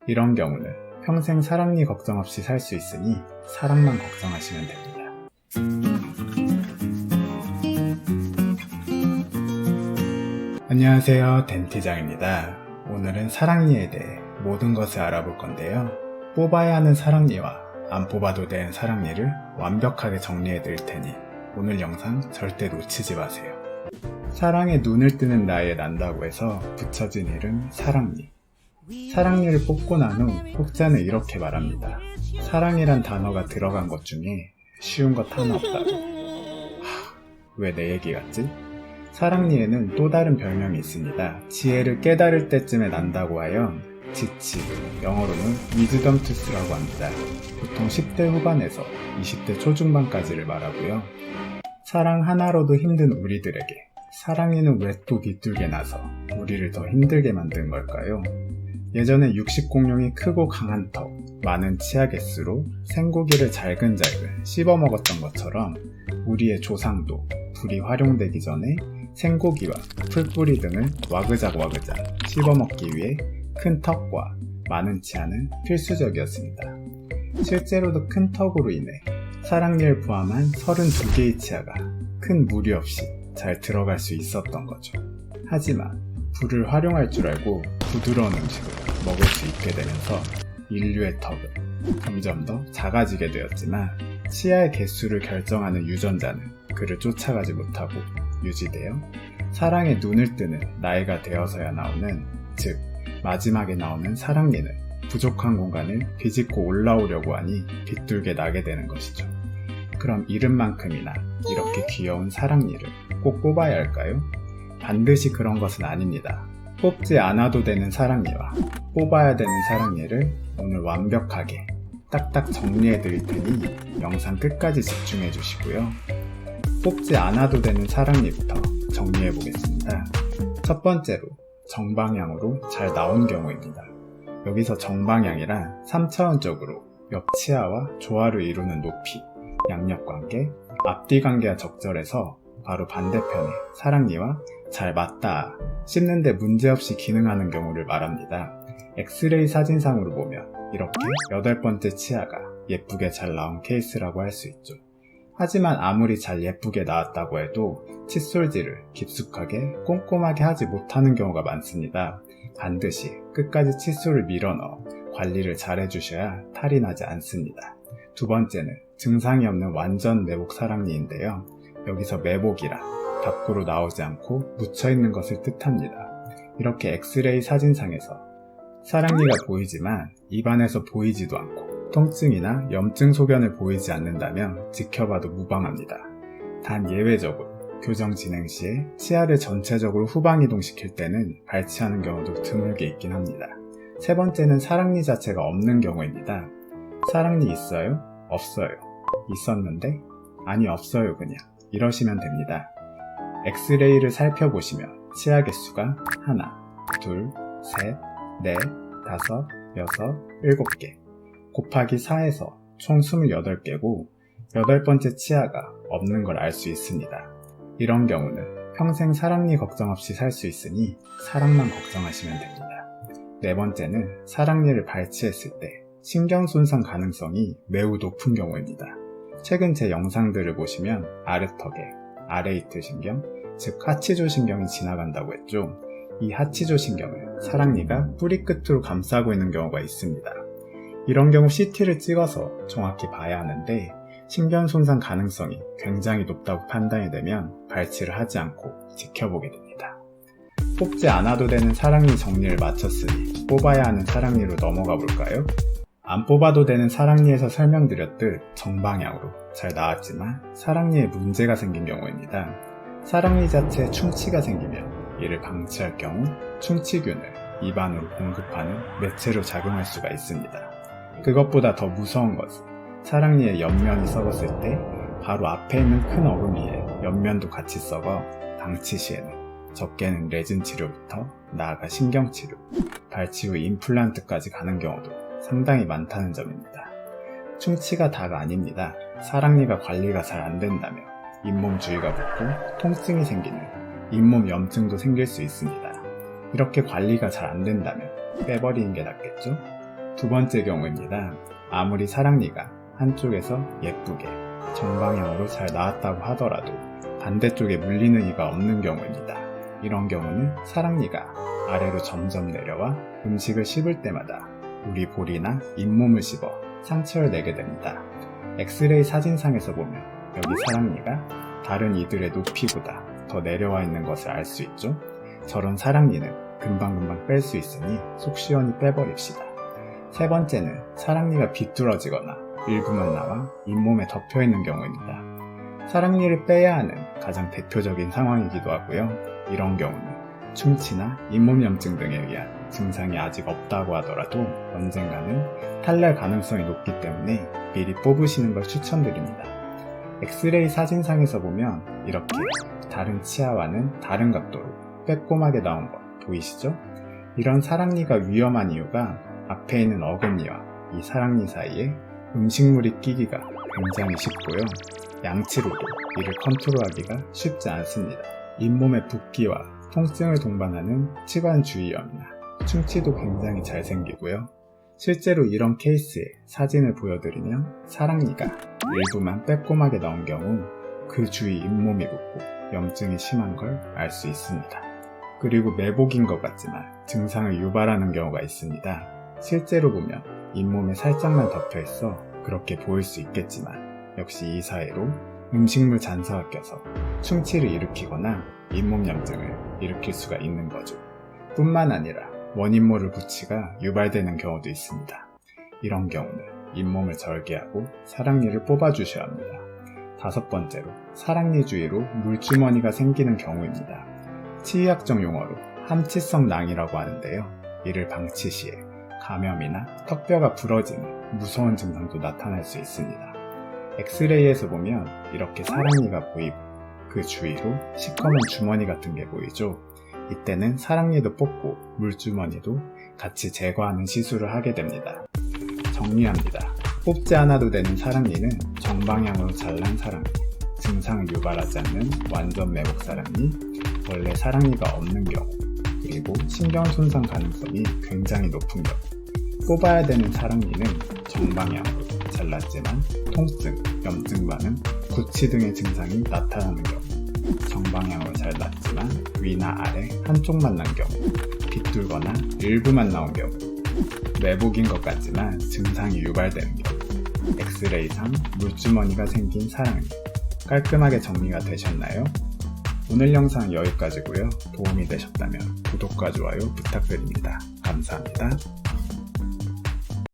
이런 경우는 평생 사랑니 걱정 없이 살 수 있으니 사랑만 걱정하시면 됩니다. 안녕하세요, 덴티장입니다. 오늘은 사랑니에 대해 모든 것을 알아볼 건데요. 뽑아야 하는 사랑니와 안 뽑아도 되는 사랑니를 완벽하게 정리해 드릴 테니 오늘 영상 절대 놓치지 마세요. 사랑에 눈을 뜨는 나이에 난다고 해서 붙여진 이름 사랑니. 사랑니를 뽑고 난 후 혹자는 이렇게 말합니다. 사랑이란 단어가 들어간 것 중에 쉬운 것 하나 없다고. 왜 내 얘기 같지? 사랑니에는 또 다른 별명이 있습니다. 지혜를 깨달을 때쯤에 난다고 하여 지치, 영어로는 위즈덤 투스라고 합니다. 보통 10대 후반에서 20대 초중반까지를 말하고요. 사랑 하나로도 힘든 우리들에게 사랑니는 왜 또 비뚤게 나서 우리를 더 힘들게 만든 걸까요? 예전에 육식 공룡이 크고 강한 턱, 많은 치아 개수로 생고기를 잘근잘근 씹어 먹었던 것처럼 우리의 조상도 불이 활용되기 전에 생고기와 풀뿌리 등을 와그작와그작 씹어먹기 위해 큰 턱과 많은 치아는 필수적이었습니다. 실제로도 큰 턱으로 인해 사랑니를 포함한 32개의 치아가 큰 무리 없이 잘 들어갈 수 있었던 거죠. 하지만 불을 활용할 줄 알고 부드러운 음식을 먹을 수 있게 되면서 인류의 턱은 점점 더 작아지게 되었지만 치아의 개수를 결정하는 유전자는 그를 쫓아가지 못하고 유지되어 사랑에 눈을 뜨는 나이가 되어서야 나오는, 즉 마지막에 나오는 사랑니는 부족한 공간을 비집고 올라오려고 하니 비뚤게 나게 되는 것이죠. 그럼 이름만큼이나 이렇게 귀여운 사랑니를 꼭 뽑아야 할까요? 반드시 그런 것은 아닙니다. 뽑지 않아도 되는 사랑니와 뽑아야 되는 사랑니를 오늘 완벽하게 딱딱 정리해 드릴 테니 영상 끝까지 집중해 주시고요. 뽑지 않아도 되는 사랑니부터 정리해 보겠습니다. 첫 번째로 정방향으로 잘 나온 경우입니다. 여기서 정방향이란 3차원적으로 옆 치아와 조화를 이루는 높이, 양옆관계, 앞뒤 관계가 적절해서 바로 반대편의 사랑니와 잘 맞닿아 씹는데 문제없이 기능하는 경우를 말합니다. 엑스레이 사진상으로 보면 이렇게 8번째 치아가 예쁘게 잘 나온 케이스라고 할 수 있죠. 하지만 아무리 잘 예쁘게 나왔다고 해도 칫솔질을 깊숙하게 꼼꼼하게 하지 못하는 경우가 많습니다. 반드시 끝까지 칫솔을 밀어넣어 관리를 잘 해주셔야 탈이 나지 않습니다. 두 번째는 증상이 없는 완전 매복 사랑니인데요. 여기서 매복이란 밖으로 나오지 않고 묻혀있는 것을 뜻합니다. 이렇게 엑스레이 사진상에서 사랑니가 보이지만 입안에서 보이지도 않고 통증이나 염증 소견을 보이지 않는다면 지켜봐도 무방합니다. 단 예외적으로 교정 진행 시에 치아를 전체적으로 후방 이동시킬 때는 발치하는 경우도 드물게 있긴 합니다. 세 번째는 사랑니 자체가 없는 경우입니다. 사랑니 있어요? 없어요. 있었는데? 아니 없어요 그냥. 이러시면 됩니다. 엑스레이를 살펴보시면 치아 개수가 하나, 둘, 셋, 넷, 다섯, 여섯, 7개 곱하기 4에서 총 28개고 8번째 치아가 없는 걸 알 수 있습니다. 이런 경우는 평생 사랑니 걱정 없이 살 수 있으니 사랑만 걱정하시면 됩니다. 네 번째는 사랑니를 발치했을 때 신경 손상 가능성이 매우 높은 경우입니다. 최근 제 영상들을 보시면 아래턱에 아레이트 신경, 즉 하치조 신경이 지나간다고 했죠. 이 하치조 신경을 사랑니가 뿌리 끝으로 감싸고 있는 경우가 있습니다. 이런 경우 CT를 찍어서 정확히 봐야 하는데 신경 손상 가능성이 굉장히 높다고 판단이 되면 발치를 하지 않고 지켜보게 됩니다. 뽑지 않아도 되는 사랑니 정리를 마쳤으니 뽑아야 하는 사랑니로 넘어가 볼까요? 안 뽑아도 되는 사랑니에서 설명드렸듯 정방향으로 잘 나왔지만 사랑니에 문제가 생긴 경우입니다. 사랑니 자체에 충치가 생기면 이를 방치할 경우 충치균을 입안으로 공급하는 매체로 작용할 수가 있습니다. 그것보다 더 무서운 것은 사랑니의 옆면이 썩었을 때 바로 앞에 있는 큰 어금 위에 옆면도 같이 썩어 방치 시에는 적게는 레진 치료부터 나아가 신경치료, 발치 후 임플란트까지 가는 경우도 상당히 많다는 점입니다. 충치가 다가 아닙니다. 사랑니가 관리가 잘 안된다면 잇몸 주위가 붓고 통증이 생기는 잇몸 염증도 생길 수 있습니다. 이렇게 관리가 잘 안된다면 빼버리는 게 낫겠죠? 두 번째 경우입니다. 아무리 사랑니가 한쪽에서 예쁘게 정방향으로 잘 나왔다고 하더라도 반대쪽에 물리는 이가 없는 경우입니다. 이런 경우는 사랑니가 아래로 점점 내려와 음식을 씹을 때마다 우리 볼이나 잇몸을 씹어 상처를 내게 됩니다. 엑스레이 사진상에서 보면 여기 사랑니가 다른 이들의 높이보다 더 내려와 있는 것을 알 수 있죠. 저런 사랑니는 금방금방 뺄 수 있으니 속 시원히 빼버립시다. 세 번째는 사랑니가 비뚤어지거나 일부만 나와 잇몸에 덮여있는 경우입니다. 사랑니를 빼야 하는 가장 대표적인 상황이기도 하고요. 이런 경우는 충치나 잇몸염증 등에 의한 증상이 아직 없다고 하더라도 언젠가는 탈날 가능성이 높기 때문에 미리 뽑으시는 걸 추천드립니다. 엑스레이 사진상에서 보면 이렇게 다른 치아와는 다른 각도로 빼꼼하게 나온 거 보이시죠? 이런 사랑니가 위험한 이유가 앞에 있는 어금니와 이 사랑니 사이에 음식물이 끼기가 굉장히 쉽고요. 양치로도 이를 컨트롤하기가 쉽지 않습니다. 잇몸의 붓기와 통증을 동반하는 치관 주위염이나 충치도 굉장히 잘 생기고요. 실제로 이런 케이스의 사진을 보여드리면 사랑니가 일부만 빼꼼하게 나온 경우 그 주위 잇몸이 붓고 염증이 심한 걸 알 수 있습니다. 그리고 매복인 것 같지만 증상을 유발하는 경우가 있습니다. 실제로 보면 잇몸에 살짝만 덮여 있어 그렇게 보일 수 있겠지만 역시 이 사이로 음식물 잔서가 껴서 충치를 일으키거나 잇몸 염증을 일으킬 수가 있는 거죠. 뿐만 아니라 원인 모를 부치가 유발되는 경우도 있습니다. 이런 경우는 잇몸을 절개하고 사랑니를 뽑아주셔야 합니다. 다섯 번째로 사랑니 주위로 물주머니가 생기는 경우입니다. 치의학적 용어로 함치성 낭이라고 하는데요. 이를 방치 시에 감염이나 턱뼈가 부러지는 무서운 증상도 나타날 수 있습니다. 엑스레이에서 보면 이렇게 사랑니가 보이고 그 주위로 시커먼 주머니 같은 게 보이죠. 이때는 사랑니도 뽑고 물주머니도 같이 제거하는 시술을 하게 됩니다. 정리합니다. 뽑지 않아도 되는 사랑니는 정방향으로 잘난 사랑니, 증상을 유발하지 않는 완전 매복 사랑니, 원래 사랑니가 없는 경우, 그리고 신경 손상 가능성이 굉장히 높은 경우, 뽑아야 되는 사랑니는 정방향으로 잘랐지만 통증, 염증 반응, 구취 등의 증상이 나타나는 경우, 정방향으로 잘랐지만 위나 아래 한쪽만 난 경우, 비뚤거나 일부만 나온 경우, 매복인 것 같지만 증상이 유발되는 경우, 엑스레이상 물주머니가 생긴 사랑니. 깔끔하게 정리가 되셨나요? 오늘 영상 여기까지고요. 도움이 되셨다면 구독과 좋아요 부탁드립니다. 감사합니다.